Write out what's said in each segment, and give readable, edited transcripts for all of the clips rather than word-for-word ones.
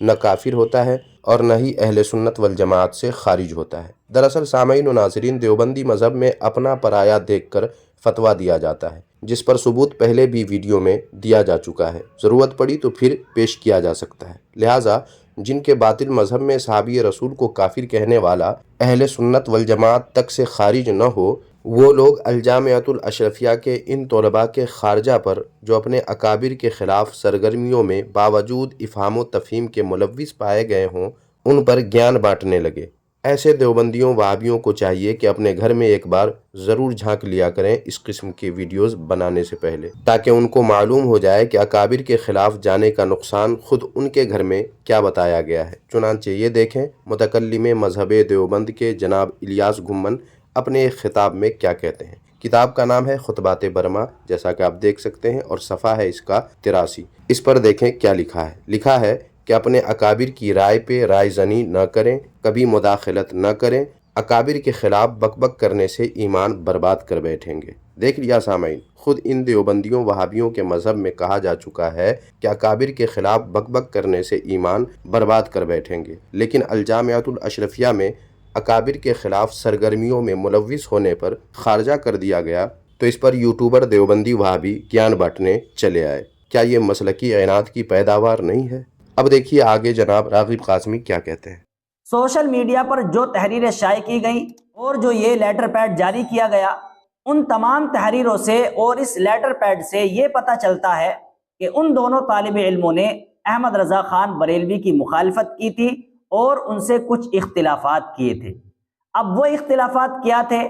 نہ کافر ہوتا ہے اور نہ ہی اہل سنت والجماعت سے خارج ہوتا ہے۔ دراصل سامعین و ناظرین، دیوبندی مذہب میں اپنا پرایا دیکھ کر فتویٰ دیا جاتا ہے، جس پر ثبوت پہلے بھی ویڈیو میں دیا جا چکا ہے، ضرورت پڑی تو پھر پیش کیا جا سکتا ہے۔ لہٰذا جن کے باطل مذہب میں صحابی رسول کو کافر کہنے والا اہل سنت والجماعت تک سے خارج نہ ہو، وہ لوگ الجامعۃ الاشرفیہ کے ان طلباء کے خارجہ پر جو اپنے اکابر کے خلاف سرگرمیوں میں باوجود افہام و تفہیم کے ملوث پائے گئے ہوں، ان پر گیان بانٹنے لگے۔ ایسے دیوبندیوں وہابیوں کو چاہیے کہ اپنے گھر میں ایک بار ضرور جھانک لیا کریں اس قسم کی ویڈیوز بنانے سے پہلے، تاکہ ان کو معلوم ہو جائے کہ اکابر کے خلاف جانے کا نقصان خود ان کے گھر میں کیا بتایا گیا ہے۔ چنانچہ یہ دیکھیں متکلم مذہب دیوبند کے جناب الیاس گھمن اپنے ایک خطاب میں کیا کہتے ہیں۔ کتاب کا نام ہے خطبات برما، جیسا کہ آپ دیکھ سکتے ہیں، اور صفحہ ہے اس کا 83۔ اس پر دیکھیں کیا لکھا ہے۔ لکھا ہے کہ اپنے اکابر کی رائے پہ رائے زنی نہ کریں، کبھی مداخلت نہ کریں، اکابر کے خلاف بک بک کرنے سے ایمان برباد کر بیٹھیں گے۔ دیکھ لیا سامعین، خود ان دیوبندیوں وہابیوں کے مذہب میں کہا جا چکا ہے کہ اکابر کے خلاف بک بک کرنے سے ایمان برباد کر بیٹھیں گے، لیکن الجامعۃ الاشرفیہ میں اکابر کے خلاف سرگرمیوں میں ملوث ہونے پر خارجہ کر دیا گیا، تو اس پر یوٹیوبر دیوبندی وہابی گیان بانٹنے چلے آئے۔ کیا یہ مسلکی عناد کی پیداوار نہیں ہے؟ اب دیکھیے آگے جناب راغب قاسمی کیا کہتے ہیں۔ سوشل میڈیا پر جو تحریریں شائع کی گئیں اور جو یہ لیٹر پیڈ جاری کیا گیا، ان تمام تحریروں سے اور اس لیٹر پیڈ سے یہ پتہ چلتا ہے کہ ان دونوں طالب علموں نے احمد رضا خان بریلوی کی مخالفت کی تھی اور ان سے کچھ اختلافات کیے تھے۔ اب وہ اختلافات کیا تھے؟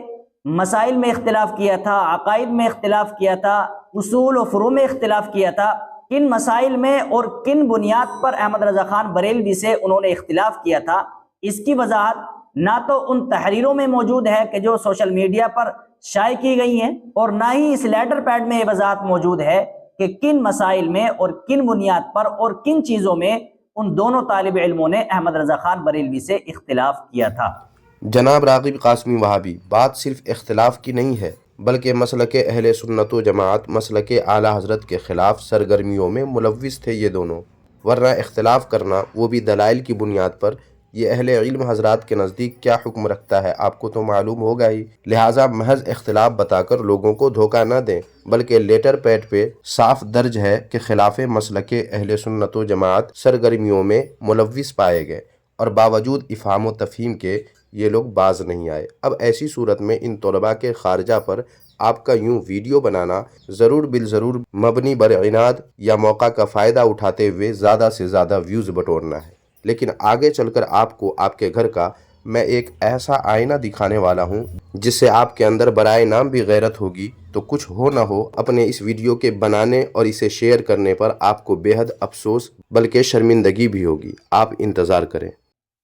مسائل میں اختلاف کیا تھا، عقائد میں اختلاف کیا تھا، اصول و فروع میں اختلاف کیا تھا۔ کن مسائل میں اور کن بنیاد پر احمد رضا خان بریلوی سے انہوں نے اختلاف کیا تھا، اس کی وضاحت نہ تو ان تحریروں میں موجود ہے کہ جو سوشل میڈیا پر شائع کی گئی ہیں، اور نہ ہی اس لیٹر پیڈ میں یہ وضاحت موجود ہے کہ کن مسائل میں اور کن بنیاد پر اور کن چیزوں میں ان دونوں طالب علموں نے احمد رضا خان بریلوی سے اختلاف کیا تھا۔ جناب راغب قاسمی وہابی، بات صرف اختلاف کی نہیں ہے، بلکہ مسلک اہل سنت و جماعت، مسلک اعلیٰ حضرت کے خلاف سرگرمیوں میں ملوث تھے یہ دونوں، ورنہ اختلاف کرنا وہ بھی دلائل کی بنیاد پر، یہ اہل علم حضرات کے نزدیک کیا حکم رکھتا ہے آپ کو تو معلوم ہوگا ہی۔ لہٰذا محض اختلاف بتا کر لوگوں کو دھوکہ نہ دیں، بلکہ لیٹر پیڈ پہ صاف درج ہے کہ خلاف مسلک اہل سنت و جماعت سرگرمیوں میں ملوث پائے گئے، اور باوجود افہام و تفہیم کے یہ لوگ باز نہیں آئے۔ اب ایسی صورت میں ان طلباء کے خارجہ پر آپ کا یوں ویڈیو بنانا ضرور بالضرور مبنی بر عناد یا موقع کا فائدہ اٹھاتے ہوئے زیادہ سے زیادہ ویوز بٹورنا ہے۔ لیکن آگے چل کر آپ کو آپ کے گھر کا میں ایک ایسا آئینہ دکھانے والا ہوں جس سے آپ کے اندر برائے نام بھی غیرت ہوگی، تو کچھ ہو نہ ہو اپنے اس ویڈیو کے بنانے اور اسے شیئر کرنے پر آپ کو بے حد افسوس بلکہ شرمندگی بھی ہوگی۔ آپ انتظار کریں۔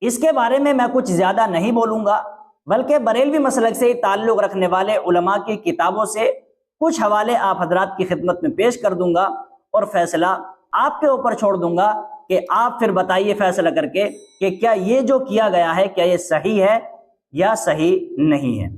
اس کے بارے میں کچھ زیادہ نہیں بولوں گا، بلکہ بریلوی مسلک سے تعلق رکھنے والے علماء کی کتابوں سے کچھ حوالے آپ حضرات کی خدمت میں پیش کر دوں گا، اور فیصلہ آپ کے اوپر چھوڑ دوں گا کہ آپ پھر بتائیے فیصلہ کر کے کہ کیا یہ جو کیا گیا ہے کیا یہ صحیح ہے یا صحیح نہیں ہے۔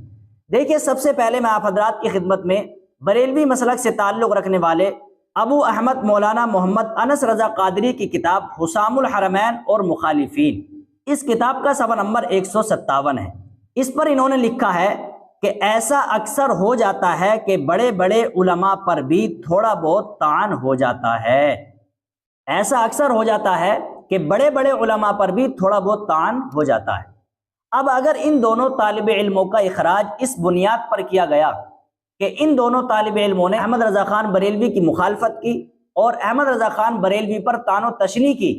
دیکھیے، سب سے پہلے میں آپ حضرات کی خدمت میں بریلوی مسلک سے تعلق رکھنے والے ابو احمد مولانا محمد انس رضا قادری کی کتاب حسام الحرمین اور مخالفین، اس کتاب کا صفحہ نمبر 157 ہے۔ اس پر انہوں نے لکھا ہے کہ ایسا اکثر ہو جاتا ہے کہ بڑے بڑے علماء پر بھی تھوڑا بہت طعن ہو جاتا ہے۔ ایسا اکثر ہو جاتا ہے کہ بڑے بڑے علماء پر بھی تھوڑا بہت طعن ہو جاتا ہے۔ اب اگر ان دونوں طالب علموں کا اخراج اس بنیاد پر کیا گیا کہ ان دونوں طالب علموں نے احمد رضا خان بریلوی کی مخالفت کی اور احمد رضا خان بریلوی پر طعن و تشنیع کی،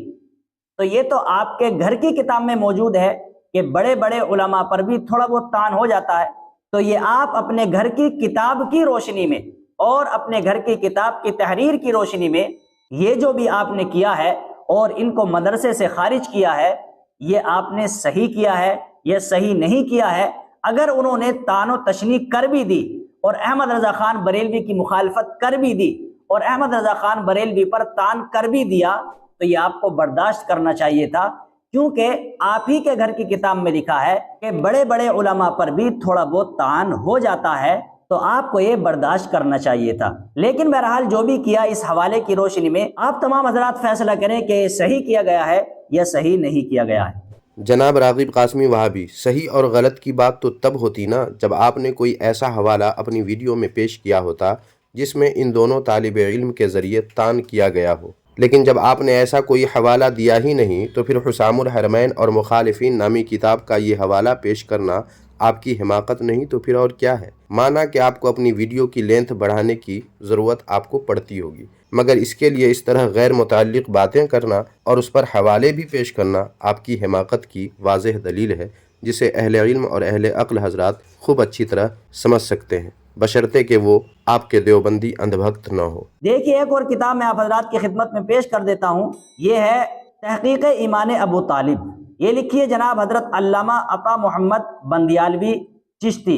تو یہ تو آپ کے گھر کی کتاب میں موجود ہے کہ بڑے بڑے علماء پر بھی تھوڑا بہت طعن ہو جاتا ہے، تو یہ آپ اپنے گھر کی کتاب کی روشنی میں اور اپنے گھر کی کتاب کی تحریر کی روشنی میں یہ جو بھی آپ نے کیا ہے اور ان کو مدرسے سے خارج کیا ہے، یہ آپ نے صحیح کیا ہے، یہ صحیح نہیں کیا ہے۔ اگر انہوں نے طعن و تشنیع کر بھی دی اور احمد رضا خان بریلوی کی مخالفت کر بھی دی اور احمد رضا خان بریلوی پر طعن کر بھی دیا، تو یہ آپ کو برداشت کرنا چاہیے تھا، کیونکہ آپ ہی کے گھر کی کتاب میں لکھا ہے کہ بڑے بڑے علماء پر بھی تھوڑا بہت طعن ہو جاتا ہے، تو آپ کو یہ برداشت کرنا چاہیے تھا۔ لیکن بہرحال جو بھی کیا، اس حوالے کی روشنی میں آپ تمام حضرات فیصلہ کریں کہ صحیح کیا گیا ہے یا صحیح نہیں کیا گیا ہے۔ جناب راغب قاسمی وہابی، صحیح اور غلط کی بات تو تب ہوتی نا جب آپ نے کوئی ایسا حوالہ اپنی ویڈیو میں پیش کیا ہوتا جس میں ان دونوں طالب علم کے ذریعے طعن کیا گیا ہو، لیکن جب آپ نے ایسا کوئی حوالہ دیا ہی نہیں تو پھر حسام الحرمین اور مخالفین نامی کتاب کا یہ حوالہ پیش کرنا آپ کی حماقت نہیں تو پھر اور کیا ہے؟ مانا کہ آپ کو اپنی ویڈیو کی لینتھ بڑھانے کی ضرورت آپ کو پڑتی ہوگی، مگر اس کے لیے اس طرح غیر متعلق باتیں کرنا اور اس پر حوالے بھی پیش کرنا آپ کی حماقت کی واضح دلیل ہے، جسے اہل علم اور اہل عقل حضرات خوب اچھی طرح سمجھ سکتے ہیں، بشرطے کہ وہ آپ کے دیوبندی اندھ بھکت نہ ہو۔ دیکھیے ایک اور کتاب میں آپ حضرات کی خدمت میں پیش کر دیتا ہوں، یہ ہے تحقیق ایمان ابو طالب، یہ لکھی ہے جناب حضرت علامہ عطا محمد بندیالوی چشتی،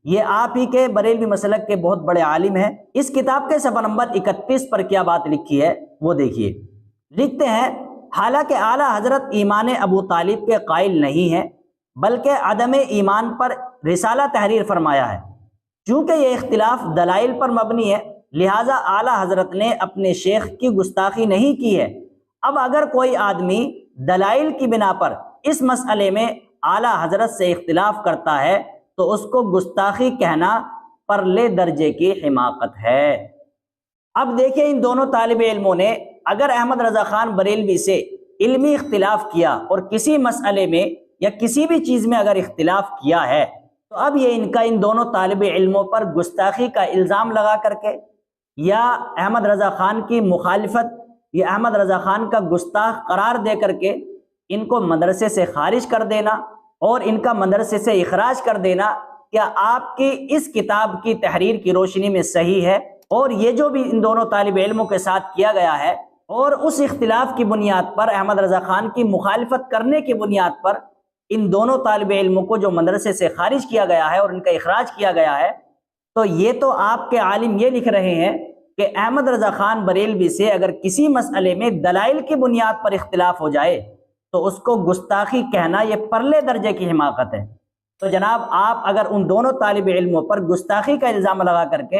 یہ آپ ہی کے بریلوی مسلک کے بہت بڑے عالم ہیں۔ اس کتاب کے صفحہ نمبر 31 پر کیا بات لکھی ہے وہ دیکھیے، لکھتے ہیں حالانکہ اعلیٰ حضرت ایمان ابو طالب کے قائل نہیں ہیں بلکہ عدم ایمان پر رسالہ تحریر فرمایا ہے، چونکہ یہ اختلاف دلائل پر مبنی ہے لہٰذا اعلیٰ حضرت نے اپنے شیخ کی گستاخی نہیں کی ہے۔ اب اگر کوئی آدمی دلائل کی بنا پر اس مسئلے میں اعلیٰ حضرت سے اختلاف کرتا ہے تو اس کو گستاخی کہنا پرلے درجے کی حماقت ہے۔ اب دیکھیں ان دونوں طالب علموں نے اگر احمد رضا خان بریلوی سے علمی اختلاف کیا اور کسی مسئلے میں یا کسی بھی چیز میں اگر اختلاف کیا ہے تو اب یہ ان دونوں طالب علموں پر گستاخی کا الزام لگا کر کے یا احمد رضا خان کی مخالفت یا احمد رضا خان کا گستاخ قرار دے کر کے ان کو مدرسے سے خارج کر دینا اور ان کا مدرسے سے اخراج کر دینا کیا آپ کی اس کتاب کی تحریر کی روشنی میں صحیح ہے؟ اور یہ جو بھی ان دونوں طالب علموں کے ساتھ کیا گیا ہے اور اس اختلاف کی بنیاد پر احمد رضا خان کی مخالفت کرنے کی بنیاد پر ان دونوں طالب علموں کو جو مدرسے سے خارج کیا گیا ہے اور ان کا اخراج کیا گیا ہے، تو یہ تو آپ کے عالم یہ لکھ رہے ہیں کہ احمد رضا خان بریلوی سے اگر کسی مسئلے میں دلائل کی بنیاد پر اختلاف ہو جائے تو اس کو گستاخی کہنا یہ پرلے درجے کی حماقت ہے۔ تو جناب آپ اگر ان دونوں طالب علموں پر گستاخی کا الزام لگا کر کے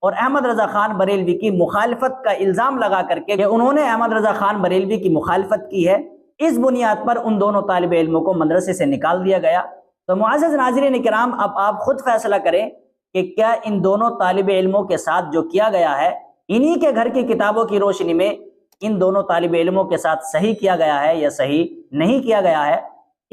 اور احمد رضا خان بریلوی کی مخالفت کا الزام لگا کر کے کہ انہوں نے احمد رضا خان بریلوی کی مخالفت کی ہے، اس بنیاد پر ان دونوں طالب علموں کو مدرسے سے نکال دیا گیا، تو معزز ناظرین کرام اب آپ خود فیصلہ کریں کہ کیا ان دونوں طالب علموں کے ساتھ جو کیا گیا ہے انہی کے گھر کی کتابوں کی روشنی میں ان دونوں طالب علموں کے ساتھ صحیح کیا گیا ہے یا صحیح نہیں کیا گیا ہے؟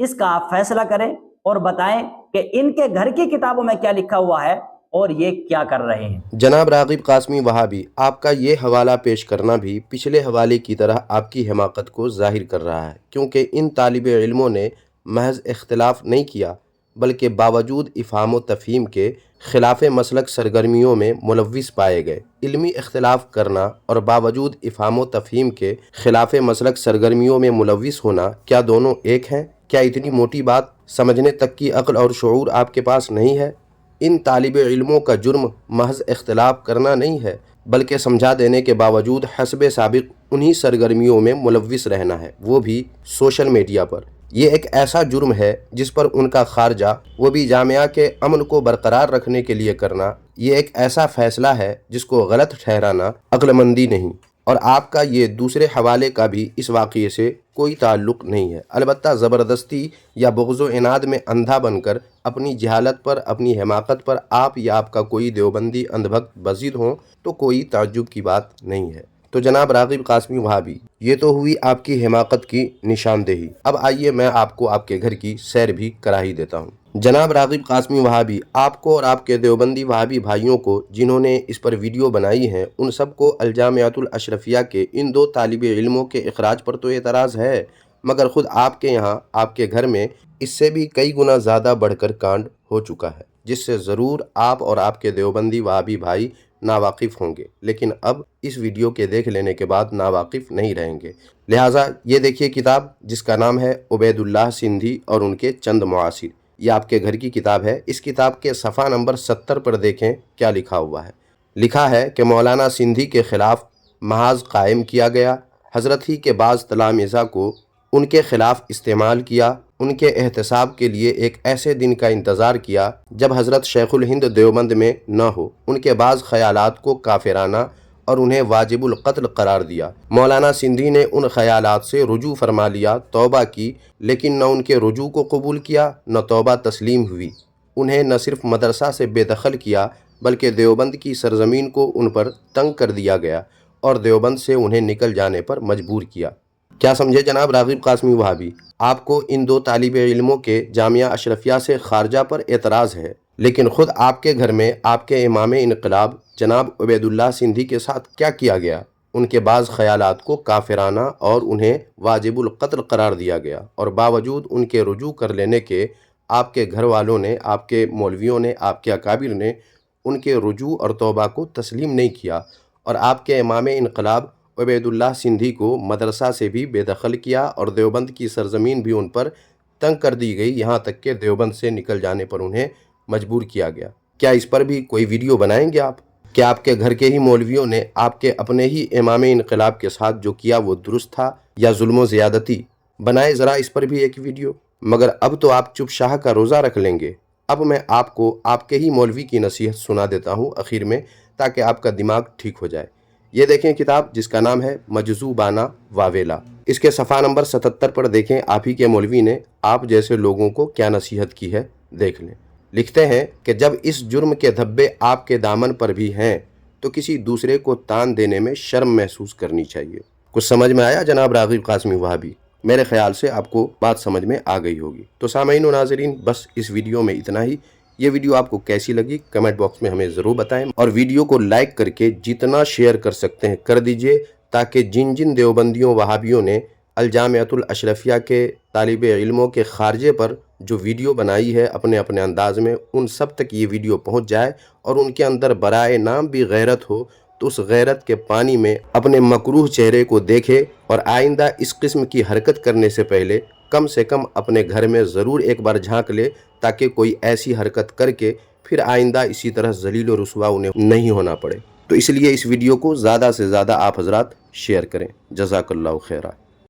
اس کا آپ فیصلہ کریں اور بتائیں کہ ان کے گھر کی کتابوں میں کیا لکھا ہوا ہے اور یہ کیا کر رہے ہیں۔ جناب راغب قاسمی وہابی، آپ کا یہ حوالہ پیش کرنا بھی پچھلے حوالے کی طرح آپ کی حماقت کو ظاہر کر رہا ہے، کیونکہ ان طالب علموں نے محض اختلاف نہیں کیا بلکہ باوجود افہام و تفہیم کے خلاف مسلک سرگرمیوں میں ملوث پائے گئے۔ علمی اختلاف کرنا اور باوجود افہام و تفہیم کے خلاف مسلک سرگرمیوں میں ملوث ہونا کیا دونوں ایک ہیں؟ کیا اتنی موٹی بات سمجھنے تک کی عقل اور شعور آپ کے پاس نہیں ہے؟ ان طالب علموں کا جرم محض اختلاف کرنا نہیں ہے بلکہ سمجھا دینے کے باوجود حسب سابق انہی سرگرمیوں میں ملوث رہنا ہے، وہ بھی سوشل میڈیا پر۔ یہ ایک ایسا جرم ہے جس پر ان کا خارجہ، وہ بھی جامعہ کے امن کو برقرار رکھنے کے لیے کرنا، یہ ایک ایسا فیصلہ ہے جس کو غلط ٹھہرانا عقل مندی نہیں۔ اور آپ کا یہ دوسرے حوالے کا بھی اس واقعے سے کوئی تعلق نہیں ہے، البتہ زبردستی یا بغض و عناد میں اندھا بن کر اپنی جہالت پر، اپنی حماقت پر آپ یا آپ کا کوئی دیوبندی اندھ بھکت بزد ہوں تو کوئی تعجب کی بات نہیں ہے۔ تو جناب راغب قاسمی وہابی، یہ تو ہوئی آپ کی حماقت کی نشاندہی، اب آئیے میں آپ کو آپ کے گھر کی سیر بھی کرا ہی دیتا ہوں۔ جناب راغب قاسمی وہابی، آپ کو اور آپ کے دیوبندی وہابی بھائیوں کو جنہوں نے اس پر ویڈیو بنائی ہیں ان سب کو الجامعۃ الاشرفیہ کے ان دو طالب علموں کے اخراج پر تو اعتراض ہے، مگر خود آپ کے یہاں، آپ کے گھر میں اس سے بھی کئی گنا زیادہ بڑھ کر کانڈ ہو چکا ہے، جس سے ضرور آپ اور آپ کے دیوبندی وہابی بھائی ناواقف ہوں گے، لیکن اب اس ویڈیو کے دیکھ لینے کے بعد ناواقف نہیں رہیں گے۔ لہٰذا یہ دیکھیے کتاب جس کا نام ہے عبید اللہ سندھی اور ان کے چند معاصر، یہ آپ کے گھر کی کتاب ہے۔ اس کتاب کے صفحہ نمبر 70 پر دیکھیں کیا لکھا ہوا ہے۔ لکھا ہے کہ مولانا سندھی کے خلاف محاذ قائم کیا گیا، حضرت ہی کے بعض تلامذہ کو ان کے خلاف استعمال کیا، ان کے احتساب کے لیے ایک ایسے دن کا انتظار کیا جب حضرت شیخ الہند دیوبند میں نہ ہو، ان کے بعض خیالات کو کافرانہ اور انہیں واجب القتل قرار دیا۔ مولانا سندھی نے ان خیالات سے رجوع فرما لیا، توبہ کی، لیکن نہ ان کے رجوع کو قبول کیا نہ توبہ تسلیم ہوئی۔ انہیں نہ صرف مدرسہ سے بے دخل کیا بلکہ دیوبند کی سرزمین کو ان پر تنگ کر دیا گیا اور دیوبند سے انہیں نکل جانے پر مجبور کیا۔ کیا سمجھے جناب راغب قاسمی وہابی؟ آپ کو ان دو طالب علموں کے جامعہ اشرفیہ سے خارجہ پر اعتراض ہے، لیکن خود آپ کے گھر میں آپ کے امام انقلاب جناب عبید اللہ سندھی کے ساتھ کیا کیا گیا؟ ان کے بعض خیالات کو کافرانہ اور انہیں واجب القتل قرار دیا گیا، اور باوجود ان کے رجوع کر لینے کے آپ کے گھر والوں نے، آپ کے مولویوں نے، آپ کے اکابر نے ان کے رجوع اور توبہ کو تسلیم نہیں کیا، اور آپ کے امام انقلاب عبید اللہ سندھی کو مدرسہ سے بھی بے دخل کیا اور دیوبند کی سرزمین بھی ان پر تنگ کر دی گئی، یہاں تک کہ دیوبند سے نکل جانے پر انہیں مجبور کیا گیا۔ کیا اس پر بھی کوئی ویڈیو بنائیں گے آپ؟ کیا آپ کے گھر کے ہی مولویوں نے آپ کے اپنے ہی امام انقلاب کے ساتھ جو کیا وہ درست تھا یا ظلم و زیادتی؟ بنائے ذرا اس پر بھی ایک ویڈیو۔ مگر اب تو آپ چپ شاہ کا روزہ رکھ لیں گے۔ اب میں آپ کو آپ کے ہی مولوی کی نصیحت سنا دیتا ہوں اخیر میں، تاکہ آپ کا دماغ ٹھیک ہو جائے۔ یہ دیکھیں کتاب جس کا نام ہے مجذوبانہ واویلا، اس کے صفحہ نمبر 77 پر دیکھیں آپ ہی کے مولوی نے آپ جیسے لوگوں کو کیا نصیحت کی ہے، دیکھ لیں۔ لکھتے ہیں کہ جب اس جرم کے دھبے آپ کے دامن پر بھی ہیں تو کسی دوسرے کو تان دینے میں شرم محسوس کرنی چاہیے۔ کچھ سمجھ میں آیا جناب راغب قاسمی وہابی؟ میرے خیال سے آپ کو بات سمجھ میں آ گئی ہوگی۔ تو سامعین و ناظرین، بس اس ویڈیو میں اتنا ہی۔ یہ ویڈیو آپ کو کیسی لگی کمنٹ باکس میں ہمیں ضرور بتائیں، اور ویڈیو کو لائک کر کے جتنا شیئر کر سکتے ہیں کر دیجئے، تاکہ جن جن دیوبندیوں وہابیوں نے الجامعۃ الاشرفیہ کے طالب علموں کے خارجے پر جو ویڈیو بنائی ہے اپنے اپنے انداز میں، ان سب تک یہ ویڈیو پہنچ جائے اور ان کے اندر برائے نام بھی غیرت ہو، تو اس غیرت کے پانی میں اپنے مکروہ چہرے کو دیکھے اور آئندہ اس قسم کی حرکت کرنے سے پہلے کم سے کم اپنے گھر میں ضرور ایک بار جھانک لے، تاکہ کوئی ایسی حرکت کر کے پھر آئندہ اسی طرح ذلیل و رسوا انہیں نہیں ہونا پڑے۔ تو اس لیے اس ویڈیو کو زیادہ سے زیادہ آپ حضرات شیئر کریں۔ جزاک اللہ خیرہ۔